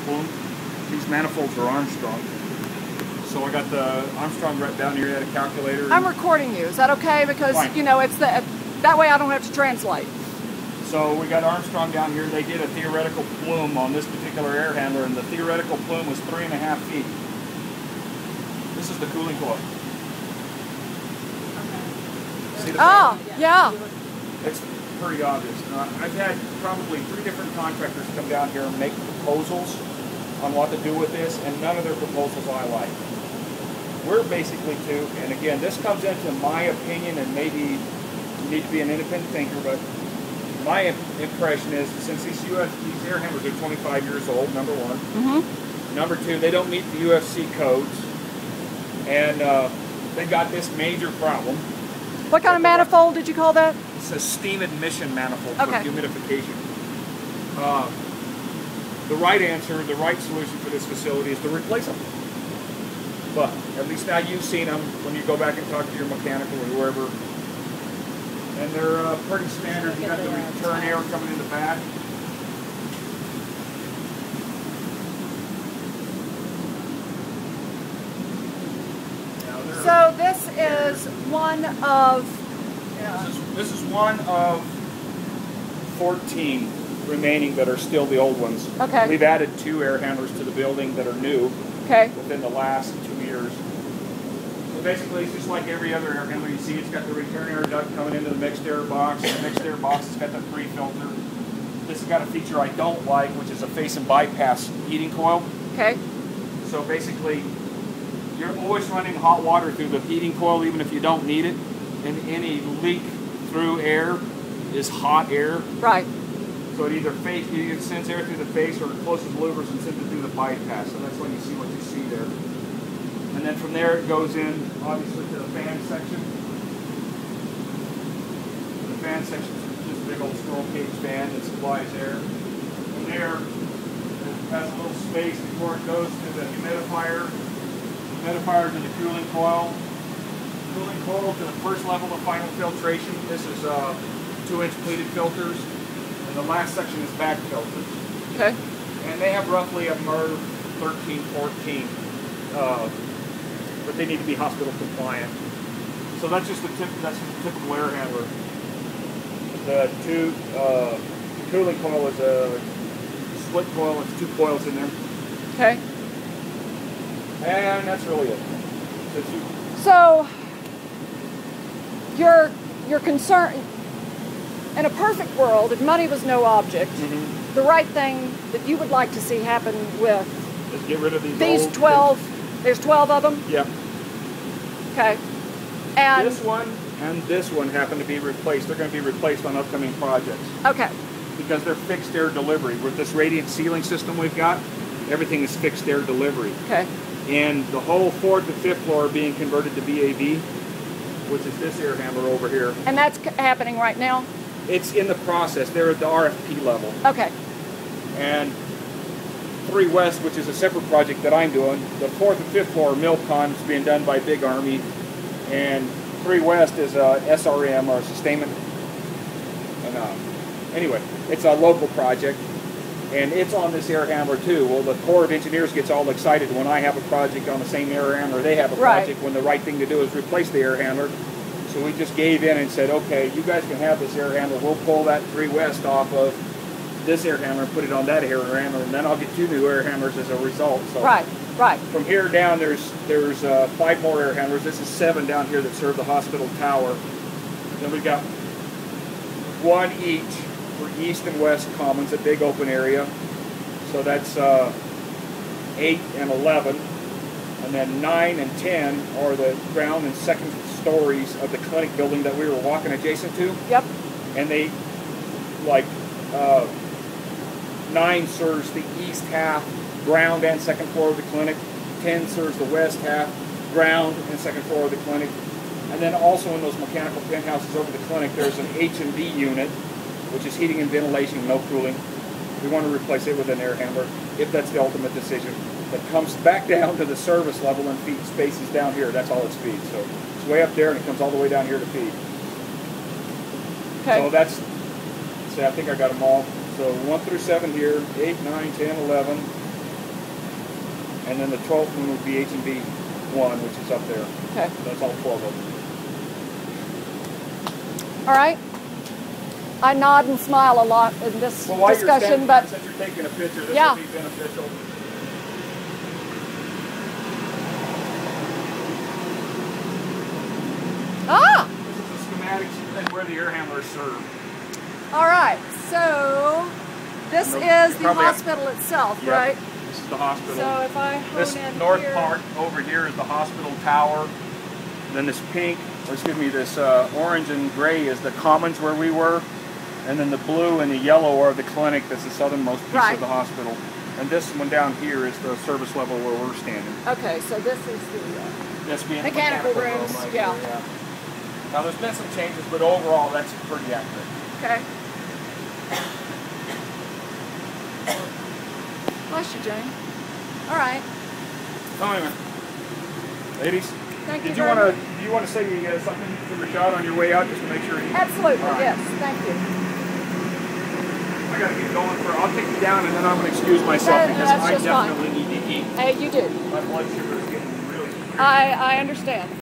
plume. These manifolds are Armstrong. So I got the Armstrong right down here at a calculator. I'm recording you. Is that okay? Because, fine. you know, it's that way I don't have to translate. So we got Armstrong down here. They did a theoretical plume on this particular air handler, and the theoretical plume was 3.5 feet. This is the cooling coil. See the Oh, yeah. It's pretty obvious. I've had probably 3 different contractors come down here and make proposals on what to do with this, and none of their proposals I like. We're basically and again, this comes into my opinion, and maybe you need to be an independent thinker, but my impression is since these air handlers are 25 years old, number one. Mm-hmm. Number 2, they don't meet the UFC codes, and they got this major problem. What kind of manifold did you call that? It's a steam admission manifold for humidification. The right answer, the right solution for this facility is to replace them. But at least now you've seen them when you go back and talk to your mechanical or whoever. And they're pretty standard. You got the return air coming in the back. So this is one of... This is one of 14 remaining that are still the old ones. Okay. We've added 2 air handlers to the building that are new within the last 2 years. So basically it's just like every other air handler you see. It's got the return air duct coming into the mixed air box. The mixed air box has got the pre-filter. This has got a feature I don't like, which is a face and bypass heating coil. Okay. So basically you're always running hot water through the heating coil even if you don't need it. And any leak through air is hot air. Right. So it either sends air through the face or it closes louvers and sends it through the bypass. So that's when you see what you see there. And then from there it goes in, obviously, to the fan section. The fan section is just a big old scroll cage fan that supplies air. From there, it has a little space before it goes to the humidifier. Humidifier to the cooling coil. Cooling coil to the first level of final filtration. This is 2-inch pleated filters. And the last section is back filters. Okay. And they have roughly a MERV 13, 14. But they need to be hospital compliant. So that's just the typical air handler. The cooling coil is a split coil. It's 2 coils in there. Okay. And that's really it. So your concern, in a perfect world, if money was no object, the right thing that you would like to see happen with is get rid of these 12. There's 12 of them? Yep. Okay. And this one happen to be replaced. They're going to be replaced on upcoming projects. Okay. Because they're fixed air delivery. With this radiant sealing system we've got, everything is fixed air delivery. Okay. And the whole 4th and 5th floor are being converted to VAV, which is this air handler over here. And that's happening right now? It's in the process. They're at the RFP level. Okay. And 3 West, which is a separate project that I'm doing, the 4th and 5th floor MILCON is being done by Big Army, and 3 West is a SRM, or sustainment. And anyway, it's a local project, and it's on this air handler too. Well, the Corps of Engineers gets all excited when I have a project on the same air handler. They have a project when the right thing to do is replace the air handler. So we just gave in and said, okay, you guys can have this air handler. We'll pull that 3 West off of this air handler and put it on that air handler, and then I'll get 2 new air handlers as a result. So right. From here down, there's 5 more air handlers. This is 7 down here that serve the hospital tower. Then we've got 1 each for east and west commons, a big open area. So that's 8 and 11. And then 9 and 10 are the ground and second stories of the clinic building that we were walking adjacent to. Yep. And they, 9 serves the east half, ground and second floor of the clinic. 10 serves the west half, ground and second floor of the clinic. And then also in those mechanical penthouses over the clinic, there's an H&V unit, which is heating and ventilation, no cooling. We want to replace it with an air handler, if that's the ultimate decision. That comes back down to the service level and feed spaces down here. That's all it's feed. So it's way up there and it comes all the way down here to feed. Okay. So that's, I think I got them all. So 1 through 7 here, 8, 9, 10, 11. and then the 12th one would be H&B 1, which is up there. Okay. That's all 12 of them. All right. I nod and smile a lot in this Well, while discussion, you're but since you're taking a picture, this yeah. would be beneficial. ah, This is a schematic and where the air handlers serve. all right. So this is the hospital itself, Yep. right? This is the hospital. So if I hone This in north here, part over here is the hospital tower. Then this pink, or excuse me, this orange and gray is the commons where we were. And then the blue and the yellow are the clinic. That's the southernmost piece Right. of the hospital. And this one down here is the service level where we're standing. okay, so this is the That's being the Mechanical rooms, room right yeah. here, Now there's been some changes, but overall that's pretty accurate. okay. Bless you, Jane. All right. So anyway, ladies, Thank you do you want to say something to Rashad on your way out just to make sure? Absolutely, All right. yes. Thank you. I gotta get going I'll take you down and then I'm gonna excuse myself because That's I just fine. definitely need to eat. Hey, you do. My blood sugar is getting really. I understand.